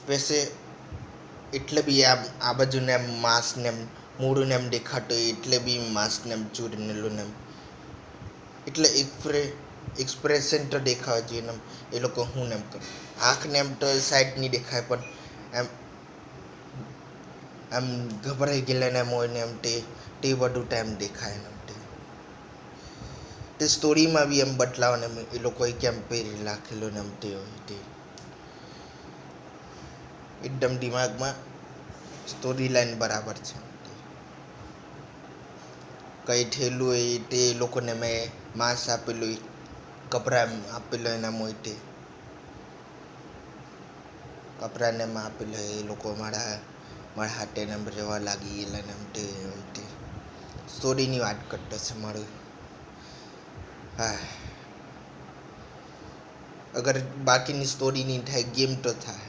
વૈસે એટલે બી આ બાજુને એમ માંસને એમ મૂળને એમ દેખાતું એટલે બી માંસને એમ ચૂરેલું ને એમ એટલે એક્સપ્રેશન તો દેખાવા જોઈએ ને એ લોકો હું ને એમ કરે આંખને એમ તો સાઈડ નહીં દેખાય પણ એમ ગભરાઈ ગયેલા ને એમ હોય ને એમ તે બધું ટાઈમ દેખાય ને તે સ્ટોરીમાં બી એમ બદલાવ ને એ લોકોએ કેમ પહેરી રાખેલું ને એમ તે હોય તે એકદમ દિમાગમાં સ્ટોરી લાઈન બરાબર છે કંઈ થયેલું હોય તે લોકોને મેં માંસ આપેલું કપડાં આપેલું એના મોટે કપડાને એમ આપેલું એ લોકો મારા હાથે એમ રહેવા લાગી ગયેલા ને એમ તે હોય તે સ્ટોરીની વાત કરતો છે મારું હા અગર બાકીની સ્ટોરી નહીં થાય ગેમ તો થાય